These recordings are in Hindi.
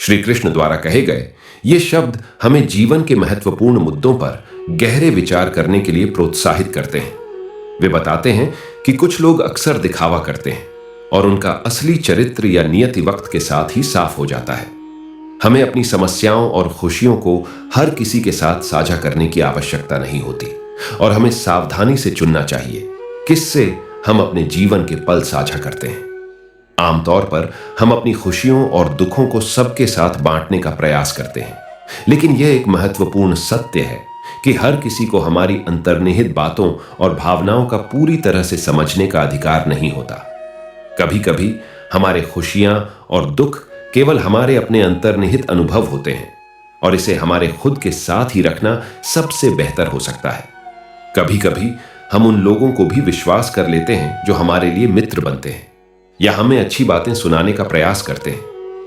श्री कृष्ण द्वारा कहे गए ये शब्द हमें जीवन के महत्वपूर्ण मुद्दों पर गहरे विचार करने के लिए प्रोत्साहित करते हैं। वे बताते हैं कि कुछ लोग अक्सर दिखावा करते हैं और उनका असली चरित्र या नियति वक्त के साथ ही साफ हो जाता है। हमें अपनी समस्याओं और खुशियों को हर किसी के साथ साझा करने की आवश्यकता नहीं होती और हमें सावधानी से चुनना चाहिए किससे हम अपने जीवन के पल साझा करते हैं। आमतौर पर हम अपनी खुशियों और दुखों को सबके साथ बांटने का प्रयास करते हैं, लेकिन यह एक महत्वपूर्ण सत्य है कि हर किसी को हमारी अंतर्निहित बातों और भावनाओं का पूरी तरह से समझने का अधिकार नहीं होता। कभी कभी हमारे खुशियां और दुख केवल हमारे अपने अंतर्निहित अनुभव होते हैं और इसे हमारे खुद के साथ ही रखना सबसे बेहतर हो सकता है। कभी कभी हम उन लोगों को भी विश्वास कर लेते हैं जो हमारे लिए मित्र बनते हैं या हमें अच्छी बातें सुनाने का प्रयास करते हैं,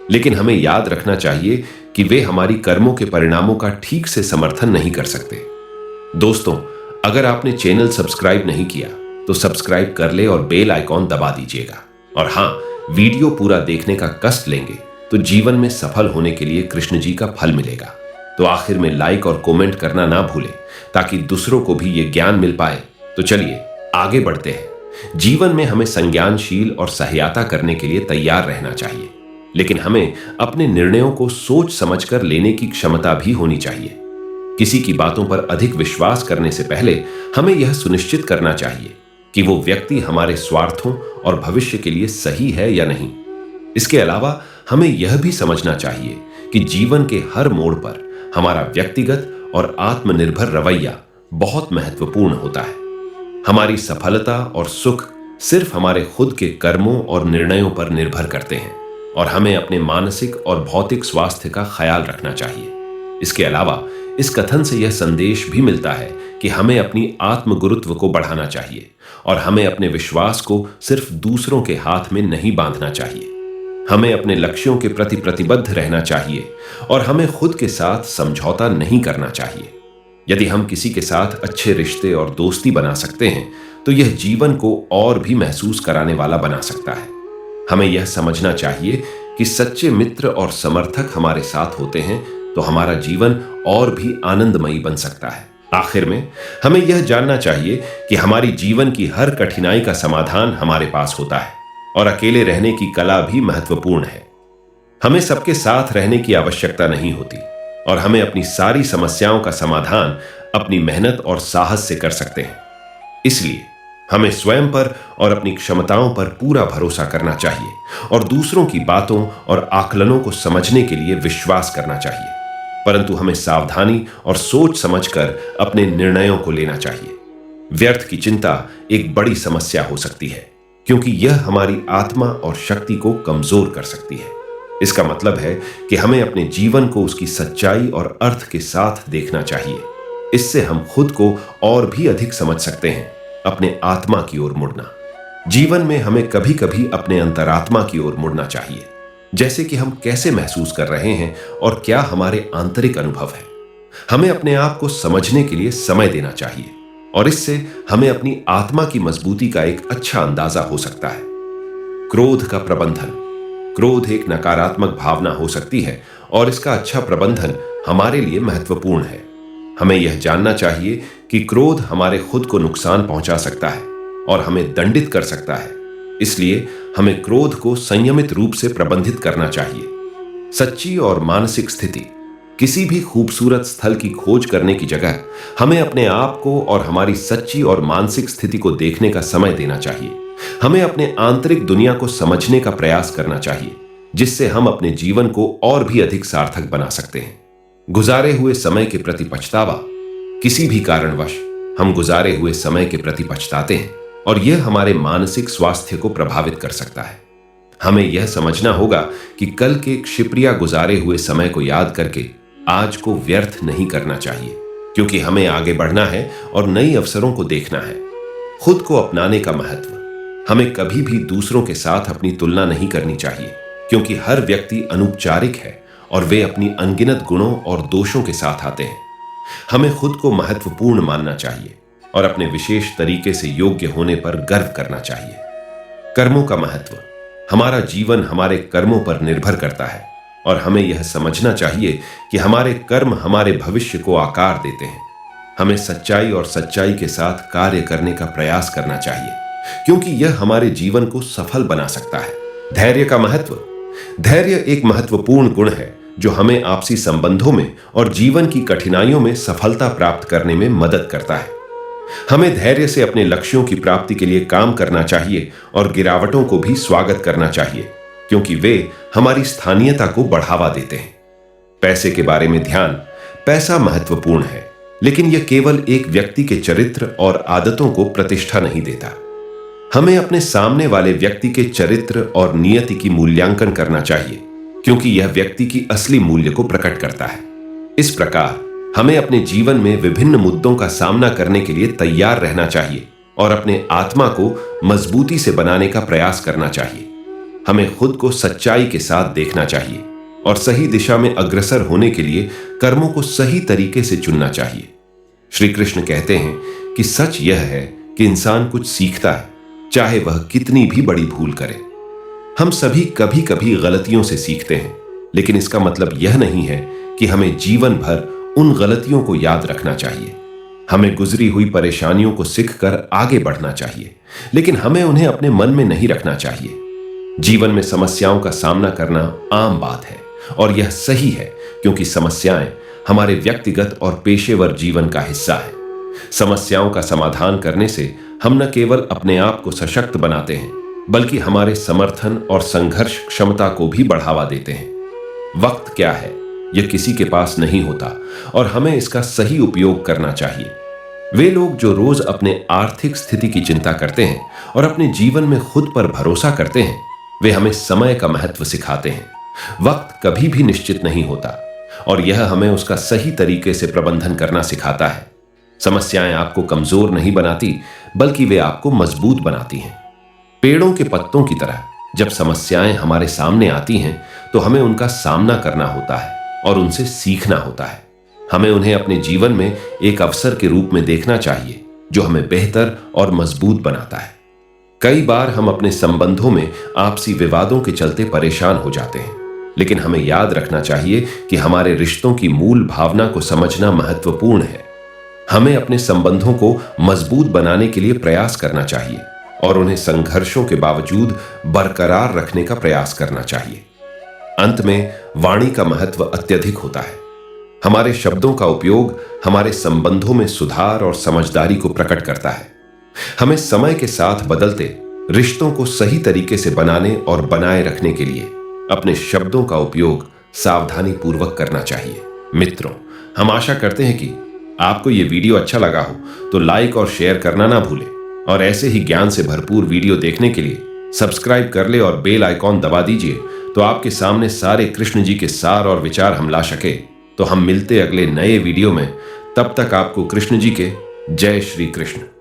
लेकिन हमें याद रखना चाहिए कि वे हमारी कर्मों के परिणामों का ठीक से समर्थन नहीं कर सकते। दोस्तों, अगर आपने चैनल सब्सक्राइब नहीं किया तो सब्सक्राइब कर ले और बेल आइकॉन दबा दीजिएगा। और हां, वीडियो पूरा देखने का कष्ट लेंगे तो जीवन में सफल होने के लिए कृष्ण जी का फल मिलेगा। तो आखिर में लाइक और कमेंट करना ना भूलें ताकि दूसरों को भी ये ज्ञान मिल पाए। तो चलिए आगे बढ़ते हैं। जीवन में हमें संज्ञानशील और सहायता करने के लिए तैयार रहना चाहिए, लेकिन हमें अपने निर्णयों को सोच समझकर लेने की क्षमता भी होनी चाहिए। किसी की बातों पर अधिक विश्वास करने से पहले हमें यह सुनिश्चित करना चाहिए कि वो व्यक्ति हमारे स्वार्थों और भविष्य के लिए सही है या नहीं। इसके अलावा हमें यह भी समझना चाहिए कि जीवन के हर मोड़ पर हमारा व्यक्तिगत और आत्मनिर्भर रवैया बहुत महत्वपूर्ण होता है। हमारी सफलता और सुख सिर्फ हमारे खुद के कर्मों और निर्णयों पर निर्भर करते हैं और हमें अपने मानसिक और भौतिक स्वास्थ्य का ख्याल रखना चाहिए। इसके अलावा इस कथन से यह संदेश भी मिलता है कि हमें अपनी आत्मगुरुत्व को बढ़ाना चाहिए और हमें अपने विश्वास को सिर्फ दूसरों के हाथ में नहीं बांधना चाहिए। हमें अपने लक्ष्यों के प्रति प्रतिबद्ध रहना चाहिए और हमें खुद के साथ समझौता नहीं करना चाहिए। यदि हम किसी के साथ अच्छे रिश्ते और दोस्ती बना सकते हैं तो यह जीवन को और भी महसूस कराने वाला बना सकता है। हमें यह समझना चाहिए कि सच्चे मित्र और समर्थक हमारे साथ होते हैं तो हमारा जीवन और भी आनंदमयी बन सकता है। आखिर में हमें यह जानना चाहिए कि हमारी जीवन की हर कठिनाई का समाधान हमारे पास होता है और अकेले रहने की कला भी महत्वपूर्ण है। हमें सबके साथ रहने की आवश्यकता नहीं होती और हमें अपनी सारी समस्याओं का समाधान अपनी मेहनत और साहस से कर सकते हैं। इसलिए हमें स्वयं पर और अपनी क्षमताओं पर पूरा भरोसा करना चाहिए और दूसरों की बातों और आकलनों को समझने के लिए विश्वास करना चाहिए, परंतु हमें सावधानी और सोच समझकर अपने निर्णयों को लेना चाहिए। व्यर्थ की चिंता एक बड़ी समस्या हो सकती है क्योंकि यह हमारी आत्मा और शक्ति को कमजोर कर सकती है। इसका मतलब है कि हमें अपने जीवन को उसकी सच्चाई और अर्थ के साथ देखना चाहिए। इससे हम खुद को और भी अधिक समझ सकते हैं। अपने आत्मा की ओर मुड़ना। जीवन में हमें कभी कभी अपने अंतरात्मा की ओर मुड़ना चाहिए, जैसे कि हम कैसे महसूस कर रहे हैं और क्या हमारे आंतरिक अनुभव है। हमें अपने आप को समझने के लिए समय देना चाहिए और इससे हमें अपनी आत्मा की मजबूती का एक अच्छा अंदाजा हो सकता है। क्रोध का प्रबंधन। क्रोध एक नकारात्मक भावना हो सकती है और इसका अच्छा प्रबंधन हमारे लिए महत्वपूर्ण है। हमें यह जानना चाहिए कि क्रोध हमारे खुद को नुकसान पहुंचा सकता है और हमें दंडित कर सकता है। इसलिए हमें क्रोध को संयमित रूप से प्रबंधित करना चाहिए। सच्ची और मानसिक स्थिति। किसी भी खूबसूरत स्थल की खोज करने की जगह हमें अपने आप को और हमारी सच्ची और मानसिक स्थिति को देखने का समय देना चाहिए। हमें अपने आंतरिक दुनिया को समझने का प्रयास करना चाहिए, जिससे हम अपने जीवन को और भी अधिक सार्थक बना सकते हैं। गुजारे हुए समय के प्रति पछतावा। किसी भी कारणवश हम गुजारे हुए समय के प्रति पछताते हैं और यह हमारे मानसिक स्वास्थ्य को प्रभावित कर सकता है। हमें यह समझना होगा कि कल के क्षिप्रिया गुजारे हुए समय को याद करके आज को व्यर्थ नहीं करना चाहिए, क्योंकि हमें आगे बढ़ना है और नई अवसरों को देखना है। खुद को अपनाने का महत्व। हमें कभी भी दूसरों के साथ अपनी तुलना नहीं करनी चाहिए, क्योंकि हर व्यक्ति अनौपचारिक है और वे अपनी अनगिनत गुणों और दोषों के साथ आते हैं। हमें खुद को महत्वपूर्ण मानना चाहिए और अपने विशेष तरीके से योग्य होने पर गर्व करना चाहिए। कर्मों का महत्व। हमारा जीवन हमारे कर्मों पर निर्भर करता है और हमें यह समझना चाहिए कि हमारे कर्म हमारे भविष्य को आकार देते हैं। हमें सच्चाई और सच्चाई के साथ कार्य करने का प्रयास करना चाहिए, क्योंकि यह हमारे जीवन को सफल बना सकता है। धैर्य का महत्व। धैर्य एक महत्वपूर्ण गुण है जो हमें आपसी संबंधों में और जीवन की कठिनाइयों में सफलता प्राप्त करने में मदद करता है। हमें धैर्य से अपने लक्ष्यों की प्राप्ति के लिए काम करना चाहिए और गिरावटों को भी स्वागत करना चाहिए, क्योंकि वे हमारी स्थानीयता को बढ़ावा देते हैं। पैसे के बारे में ध्यान। पैसा महत्वपूर्ण है, लेकिन यह केवल एक व्यक्ति के चरित्र और आदतों को प्रतिष्ठा नहीं देता। हमें अपने सामने वाले व्यक्ति के चरित्र और नियति की मूल्यांकन करना चाहिए, क्योंकि यह व्यक्ति की असली मूल्य को प्रकट करता है। इस प्रकार हमें अपने जीवन में विभिन्न मुद्दों का सामना करने के लिए तैयार रहना चाहिए और अपने आत्मा को मजबूती से बनाने का प्रयास करना चाहिए। हमें खुद को सच्चाई के साथ देखना चाहिए और सही दिशा में अग्रसर होने के लिए कर्मों को सही तरीके से चुनना चाहिए। श्री कृष्ण कहते हैं कि सच यह है कि इंसान कुछ सीखता है, चाहे वह कितनी भी बड़ी भूल करे। हम सभी कभी कभी गलतियों से सीखते हैं, लेकिन इसका मतलब यह नहीं है कि हमें जीवन भर उन गलतियों को याद रखना चाहिए। हमें गुजरी हुई परेशानियों को सीखकर आगे बढ़ना चाहिए, लेकिन हमें उन्हें अपने मन में नहीं रखना चाहिए। जीवन में समस्याओं का सामना करना आम बात है और यह सही है, क्योंकि समस्याएं हमारे व्यक्तिगत और पेशेवर जीवन का हिस्सा है। समस्याओं का समाधान करने से हम न केवल अपने आप को सशक्त बनाते हैं, बल्कि हमारे समर्थन और संघर्ष क्षमता को भी बढ़ावा देते हैं। वक्त क्या है, यह किसी के पास नहीं होता और हमें इसका सही उपयोग करना चाहिए। वे लोग जो रोज अपने आर्थिक स्थिति की चिंता करते हैं और अपने जीवन में खुद पर भरोसा करते हैं, वे हमें समय का महत्व सिखाते हैं। वक्त कभी भी निश्चित नहीं होता और यह हमें उसका सही तरीके से प्रबंधन करना सिखाता है। समस्याएं आपको कमजोर नहीं बनाती, बल्कि वे आपको मजबूत बनाती हैं। पेड़ों के पत्तों की तरह जब समस्याएं हमारे सामने आती हैं, तो हमें उनका सामना करना होता है और उनसे सीखना होता है। हमें उन्हें अपने जीवन में एक अवसर के रूप में देखना चाहिए, जो हमें बेहतर और मजबूत बनाता है। कई बार हम अपने संबंधों में आपसी विवादों के चलते परेशान हो जाते हैं, लेकिन हमें याद रखना चाहिए कि हमारे रिश्तों की मूल भावना को समझना महत्वपूर्ण है। हमें अपने संबंधों को मजबूत बनाने के लिए प्रयास करना चाहिए और उन्हें संघर्षों के बावजूद बरकरार रखने का प्रयास करना चाहिए। अंत में वाणी का महत्व अत्यधिक होता है। हमारे शब्दों का उपयोग हमारे संबंधों में सुधार और समझदारी को प्रकट करता है। हमें समय के साथ बदलते रिश्तों को सही तरीके से बनाने और बनाए रखने के लिए अपने शब्दों का उपयोग सावधानी पूर्वक करना चाहिए। मित्रों, हम आशा करते हैं कि आपको यह वीडियो अच्छा लगा हो तो लाइक और शेयर करना ना भूलें और ऐसे ही ज्ञान से भरपूर वीडियो देखने के लिए सब्सक्राइब कर ले और बेल आइकॉन दबा दीजिए, तो आपके सामने सारे कृष्ण जी के सार और विचार हम ला सके। तो हम मिलते अगले नए वीडियो में। तब तक आपको कृष्ण जी के जय श्री कृष्ण।